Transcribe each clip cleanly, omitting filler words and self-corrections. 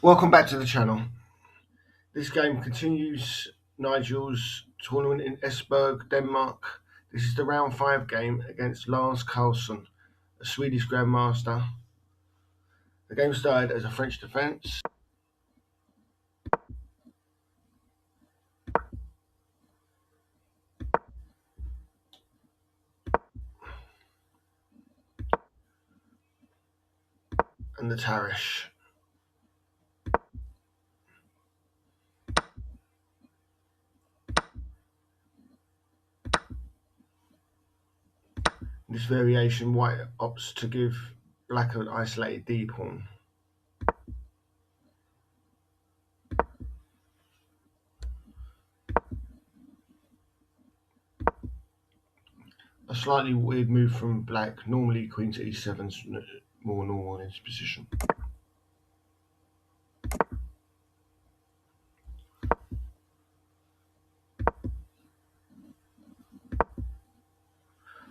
Welcome back to the channel. This game continues Nigel's tournament in Esbjerg, Denmark. This is the round 5 game against Lars Karlsson, a Swedish grandmaster. The game started as a French defence. And the Tarrasch. In this variation, white opts to give black an isolated D pawn. A slightly weird move from black. Normally queen to e7 is more normal in this position.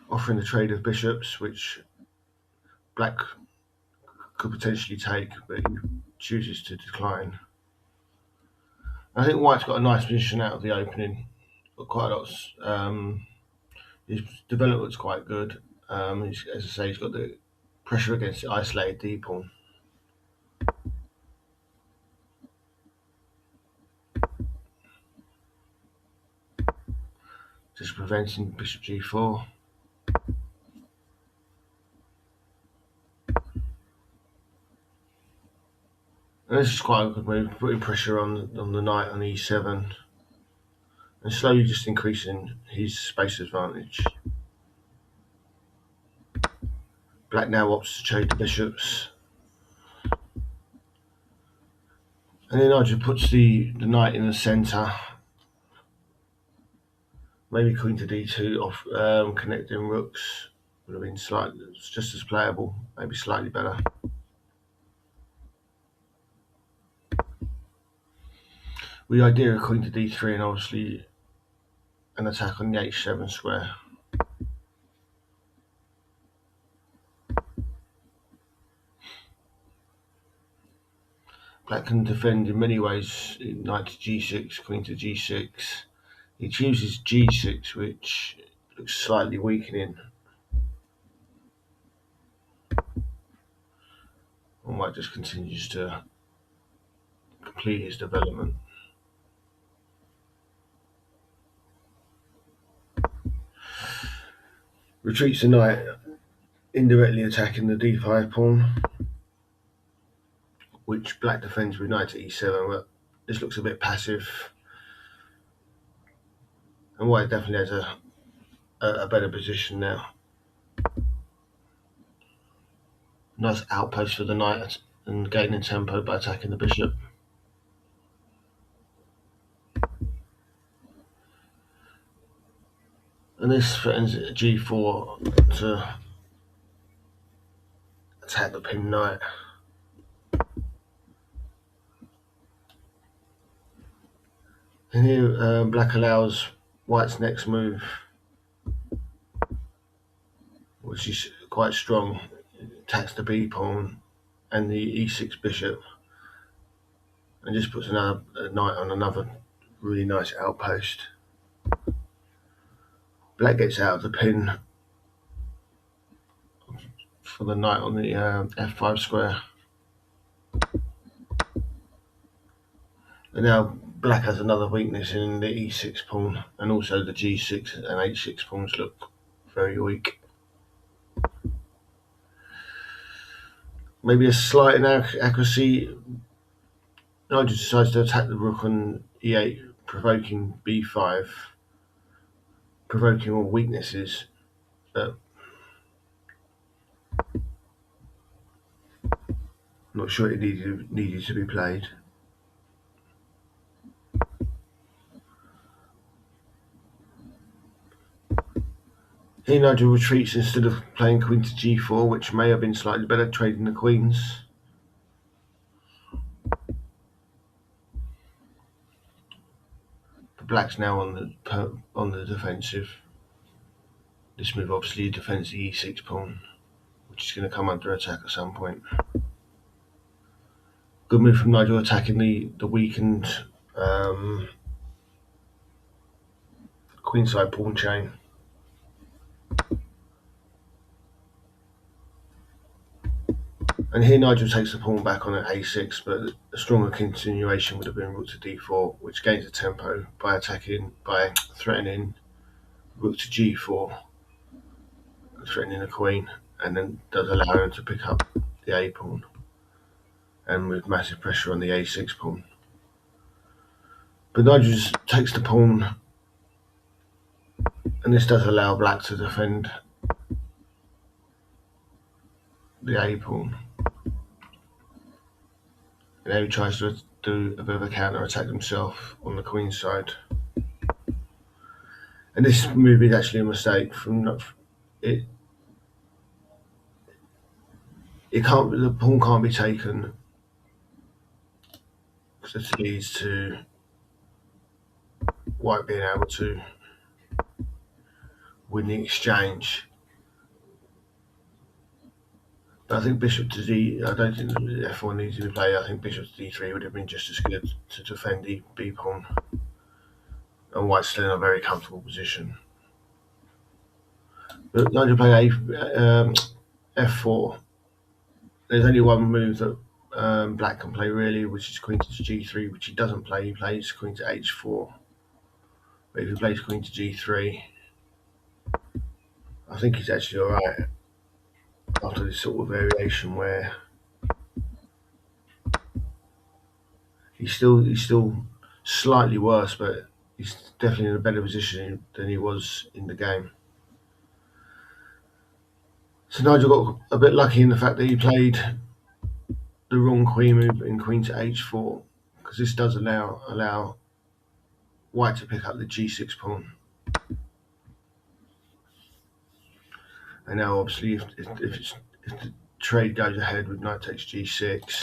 Offering the trade of bishops, which black could potentially take, but he chooses to decline. I think White's got a nice position out of the opening. Got quite a lot. His development's quite good. As I say, he's got the pressure against the isolated D pawn. Just preventing bishop g4. And this is quite a good move, putting pressure on the knight on e7 and slowly just increasing his space advantage. Black now opts to trade the bishops. And then Nigel puts the knight in the centre. Maybe queen to d2 off connecting rooks would have been slightly just as playable, maybe slightly better. With the idea of queen to d3 and obviously an attack on the h7 square. Black can defend in many ways, knight to g6, queen to g6. He chooses g6, which looks slightly weakening. And White just continues to complete his development. Retreats the knight, indirectly attacking the d5 pawn, which black defends with knight to e7, but this looks a bit passive. And White definitely has a better position now. Nice outpost for the knight and gaining tempo by attacking the bishop. And this threatens g4 to attack the pinned knight. And here black allows White's next move, which is quite strong. It attacks the b pawn and the e6 bishop, and just puts another knight on another really nice outpost. Black gets out of the pin for the knight on the f5 square. And now black has another weakness in the e6 pawn, and also the g6 and h6 pawns look very weak. Maybe a slight inaccuracy. Nigel decides to attack the rook on e8, provoking b5, provoking all weaknesses. But I'm not sure it needed to be played. Here Nigel retreats instead of playing queen to g4, which may have been slightly better, trading the queens. But black's now on the defensive. This move obviously defends the e6 pawn, which is going to come under attack at some point. Good move from Nigel attacking the weakened queenside pawn chain. And here Nigel takes the pawn back on at a6, but a stronger continuation would have been rook to d4, which gains the tempo by threatening rook to g4, threatening the queen, and then does allow him to pick up the a pawn, and with massive pressure on the a6 pawn. But Nigel just takes the pawn, and this does allow black to defend the a pawn. And now he tries to do a bit of a counter attack himself on the queen side. And this move is actually a mistake from it. The pawn can't be taken because this leads to white being able to win the exchange. But I think bishop to d. I don't think f1 needs to be played. I think bishop to d3 would have been just as good to defend the b pawn, and white's still in a very comfortable position. But Nigel played f4. There's only one move that black can play really, which is queen to g3, which he doesn't play. He plays queen to h4. But if he plays queen to g3, I think he's actually alright after this sort of variation where he's still slightly worse, but he's definitely in a better position than he was in the game. So Nigel got a bit lucky in the fact that he played the wrong queen move in queen to h4, because this does allow white to pick up the g6 pawn. And now obviously if the trade goes ahead with knight takes g6,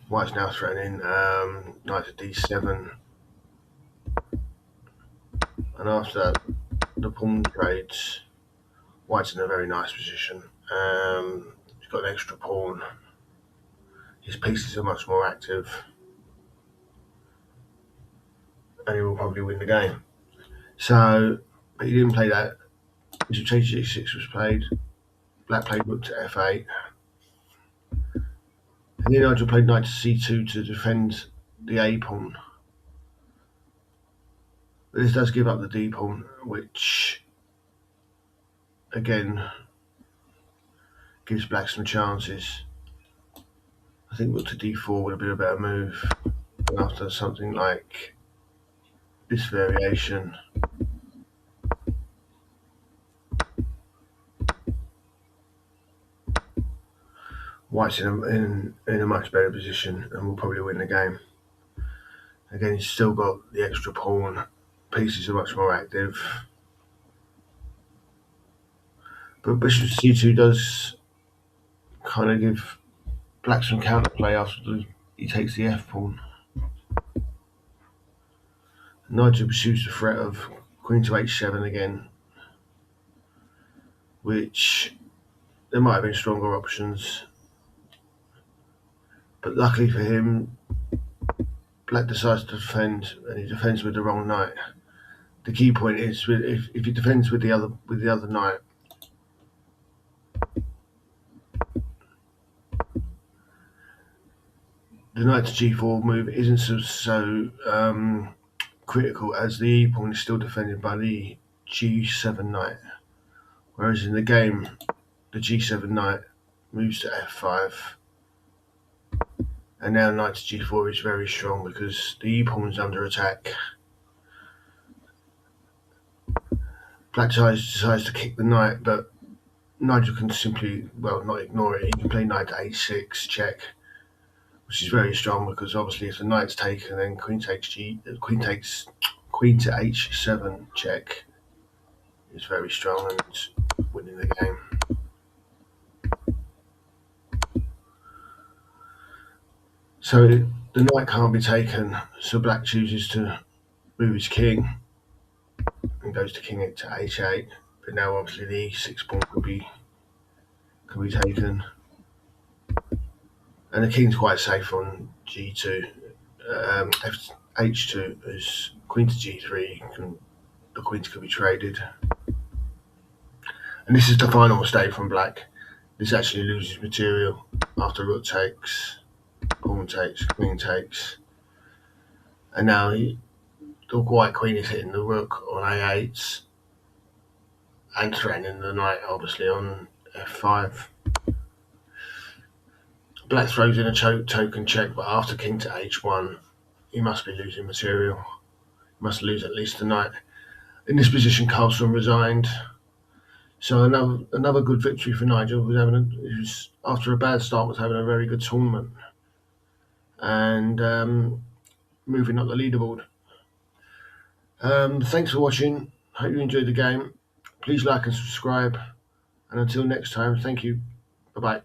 white's now threatening knight to d7, and after that the pawn trades, white's in a very nice position. He's got an extra pawn, his pieces are much more active, and he will probably win the game. So, but he didn't play that. Bishop takes g6 was played, black played rook to f8, and then Nigel played knight to c2 to defend the a pawn. But this does give up the d pawn, which again gives black some chances. I think rook to d4 would have been a better move after something like this variation. White's in a much better position and will probably win the game. Again, he's still got the extra pawn, pieces are much more active. But bishop c2 does kind of give black some counterplay after he takes the f pawn. Nigel pursues the threat of queen to h7 again, which there might have been stronger options. But luckily for him, black decides to defend, and he defends with the wrong knight. The key point is if he defends with the other knight, the knight to g4 move isn't so critical, as the e pawn is still defended by the g7 knight. Whereas in the game, the g7 knight moves to f5, and now knight to g4 is very strong because the e pawn is under attack. Black decides to kick the knight, but Nigel can simply, well, not ignore it. He can play knight to h6 check, which is very strong because obviously if the knight's taken, then queen to h7 check is very strong and winning the game. So the knight can't be taken, so black chooses to move his king and goes to king it to h8. But now obviously the e6 pawn could be taken. And the king's quite safe on g2. H2 is queen to g3. The queens could be traded. And this is the final mistake from black. This actually loses material after rook takes, pawn takes, queen takes. And now the white queen is hitting the rook on a8 and threatening the knight, obviously, on f5. Black throws in a token check, but after king to h1, he must be losing material. He must lose at least the knight. In this position, Karlsson resigned. So another good victory for Nigel, who's after a bad start was having a very good tournament and moving up the leaderboard. Thanks for watching. Hope you enjoyed the game. Please like and subscribe. And until next time, thank you. Bye-bye.